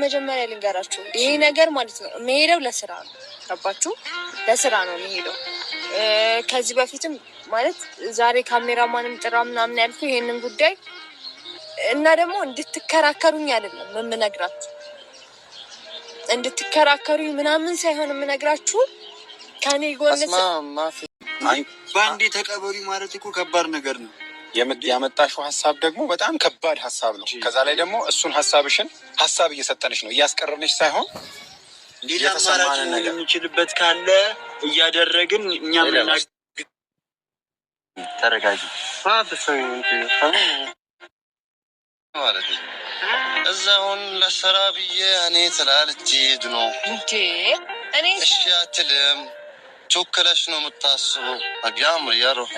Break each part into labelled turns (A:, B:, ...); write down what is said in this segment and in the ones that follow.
A: መጀመሪያ ልንገራችሁ ይሄ ነገር ማለት ነው የሚሄደው ለስራ ነው። ገባችሁ? ለስራ ነው የሚሄደው። ከዚህ በፊትም ማለት ዛሬ ካሜራማንም ጥራ ምናምን ያልኩ ይሄንን ጉዳይ እና ደግሞ እንድትከራከሩኝ አይደለም የምነግራችሁ፣ እንድትከራከሩኝ ምናምን ሳይሆን የምነግራችሁ ከኔ ጎን
B: ባንዴ ተቀበሉ ማለት እኮ ከባድ ነገር ነው። ያመጣሽው ሀሳብ ደግሞ በጣም ከባድ ሀሳብ ነው። ከዛ ላይ ደግሞ እሱን ሀሳብ እየሰጠንሽ ነው፣ እያስቀረንሽ ሳይሆን እየተሰማንን ነገር የምንችልበት ካለ እያደረግን እኛ ተረጋጊ ማለት ነው። እዛውን ለስራ ብዬ እኔ ትላልት ሄድ ነው እንዴ? እሺ አትልም። ቾክለሽ ነው የምታስበው። አጋም ያሮህ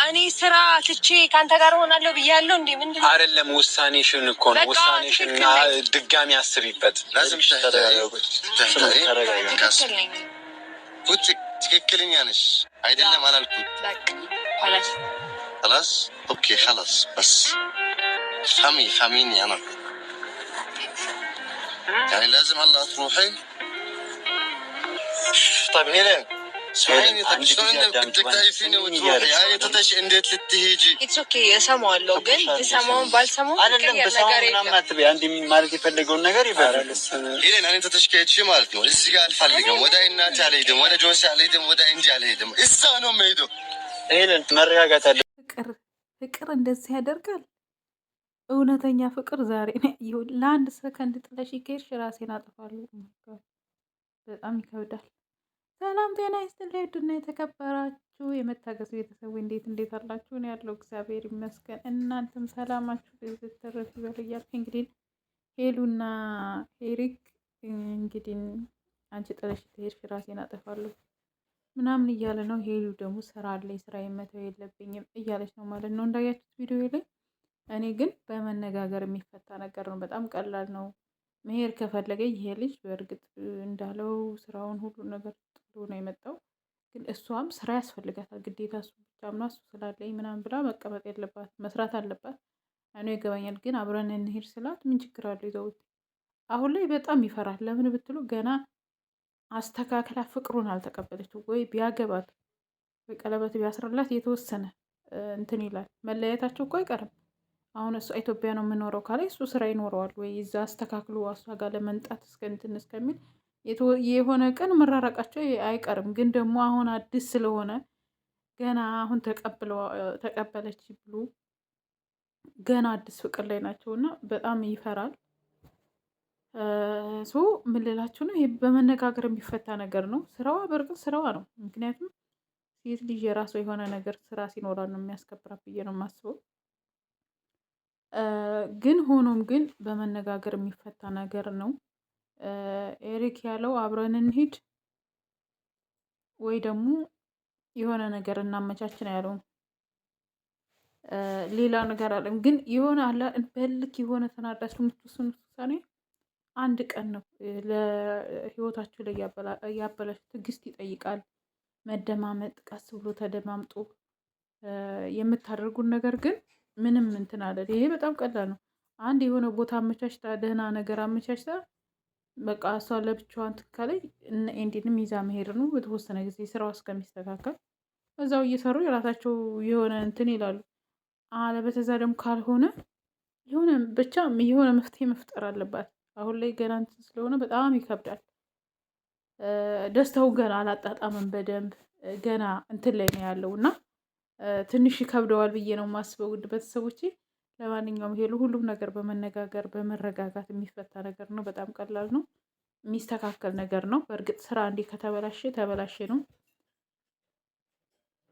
A: እኔ ስራ ትቼ ካንተ ጋር ሆናለሁ ብያለሁ እንዴ? ምንድነው?
B: አይደለም ውሳኔሽን እኮ ነው። ውሳኔሽን ድጋሚ አስቢበት። ለازم ትክክለኛ ነሽ አይደለም አላልኩት።
A: خلاص
B: خلاص اوكي خلاص بس فهميني انا يعني لازم هلا تروحي. طيب هيلين اسمعيني، طيب شلون بدك تعرفيني وتروحي؟ هاي تتش انديت لتهيجي
A: اتس اوكي اسمعوا ግን بسمعون بالسمعون
B: አይደለም በሰማው ምናምን አትበይ። አንድ ማለት የፈለገውን ነገር ይበል። هيلين እኔ ተተሽከይቺ ማለት ነው። እዚህ ጋር አልፈልግም። ወደ እናቴ አልሄድም፣ ወደ ጆሲ አልሄድም፣ ወደ እንጂ አልሄድም። እዛ ነው የምሄደው። هيلين መረጋጋት አለ።
C: ፍቅር እንደዚህ ያደርጋል። እውነተኛ ፍቅር ዛሬ ነው ያየሁት። ለአንድ ሰከንድ ጥለሽ ከሄድሽ ራሴን አጠፋለሁ። በጣም ይከብዳል። ሰላም ጤና ይስጥልኝ። ውድና የተከበራችሁ የመታገስ ቤተሰቡ እንዴት አላችሁ? ነው ያለው እግዚአብሔር ይመስገን። እናንተም ሰላማችሁ ተረፍ ይበል እያልኩ እንግዲህ ሄሉና ኤሪክ እንግዲህ አንቺ ጥለሽ ከሄድሽ ራሴን አጠፋለሁ ምናምን እያለ ነው። ሄሉ ደግሞ ስራ አለኝ ስራ የመተው የለብኝም እያለች ነው ማለት ነው እንዳያችሁት ቪዲዮ ላይ። እኔ ግን በመነጋገር የሚፈታ ነገር ነው። በጣም ቀላል ነው። መሄድ ከፈለገ ይሄ ልጅ በእርግጥ እንዳለው ስራውን ሁሉ ነገር ጥሎ ነው የመጣው። ግን እሷም ስራ ያስፈልጋታል ግዴታ። እሱ ብቻ ምና እሱ ስላለኝ ምናምን ብላ መቀመጥ የለባት መስራት አለባት። እኔ ይገባኛል። ግን አብረን እንሄድ ስላት ምን ችግር አለው? ይዘውት አሁን ላይ በጣም ይፈራል። ለምን ብትሉ ገና አስተካክላ ፍቅሩን አልተቀበለችው። ወይ ቢያገባት በቀለበት ቢያስርላት የተወሰነ እንትን ይላል። መለያየታቸው እኮ አይቀርም። አሁን እሷ ኢትዮጵያ ነው የምኖረው ካለ እሱ ስራ ይኖረዋል ወይ እዛ አስተካክሎ እሷ ጋር ለመምጣት እስከሚል የሆነ ቀን መራራቃቸው አይቀርም። ግን ደግሞ አሁን አዲስ ስለሆነ ገና አሁን ተቀበለች ብሎ ገና አዲስ ፍቅር ላይ ናቸው እና በጣም ይፈራል። ምን ልላችሁ ነው? ይሄ በመነጋገር የሚፈታ ነገር ነው። ስራዋ በእርግጥ ስራዋ ነው። ምክንያቱም ሴት ልጅ የራሷ የሆነ ነገር ስራ ሲኖራ ነው የሚያስከብራት ብዬ ነው የማስበው። ግን ሆኖም ግን በመነጋገር የሚፈታ ነገር ነው። ኤሪክ ያለው አብረን እንሂድ ወይ ደግሞ የሆነ ነገር እናመቻች ነው ያለው። ሌላ ነገር አለም። ግን የሆነ አለ በልክ የሆነ ተናዳችሁ የምትወስኑት ውሳኔ አንድ ቀን ነው ለህይወታችሁ ላይ ያበላሽ። ትዕግስት ይጠይቃል። መደማመጥ፣ ቀስ ብሎ ተደማምጦ የምታደርጉን ነገር ግን ምንም እንትን አለ። ይሄ በጣም ቀላል ነው። አንድ የሆነ ቦታ አመቻችታ ደህና ነገር አመቻችታ በቃ እሷ ለብቻዋን ትካለይ እንዲንም ይዛ መሄድ ነው። በተወሰነ ጊዜ ስራው እስከሚስተካከል እዛው እየሰሩ የራሳቸው የሆነ እንትን ይላሉ። አለበተዛ ደግሞ ካልሆነ የሆነ ብቻ የሆነ መፍትሄ መፍጠር አለባት። አሁን ላይ ገና እንትን ስለሆነ በጣም ይከብዳል። ደስታው ገና አላጣጣምም በደንብ ገና እንትን ላይ ነው ያለው እና ትንሽ ይከብደዋል ብዬ ነው የማስበው። ውድ ቤተሰቦቼ ለማንኛውም ሄሉ ሁሉም ነገር በመነጋገር በመረጋጋት የሚፈታ ነገር ነው። በጣም ቀላል ነው። የሚስተካከል ነገር ነው። በእርግጥ ስራ እንዲህ ከተበላሸ ተበላሸ ነው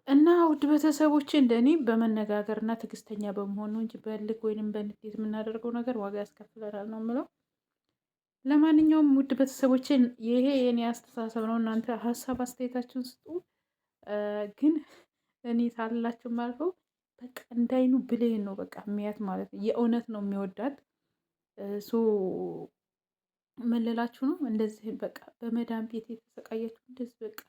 C: እና ውድ ቤተሰቦቼ እንደኔ በመነጋገርና ትዕግስተኛ በመሆን ነው እንጂ በልክ ወይንም በንዴት የምናደርገው ነገር ዋጋ ያስከፍለናል ነው የምለው። ለማንኛውም ውድ ቤተሰቦቼ ይሄ የኔ አስተሳሰብ ነው። እናንተ ሀሳብ አስተያየታችሁን ስጡ። ግን እኔ ሳላችሁ አልፈው በቃ እንዳይኑ ብሌን ነው በቃ የሚያት ማለት ነው። የእውነት ነው የሚወዳት ምን ልላችሁ ነው? እንደዚህ በቃ በመዳም ቤት የተሰቃያችሁ እንደዚህ በቃ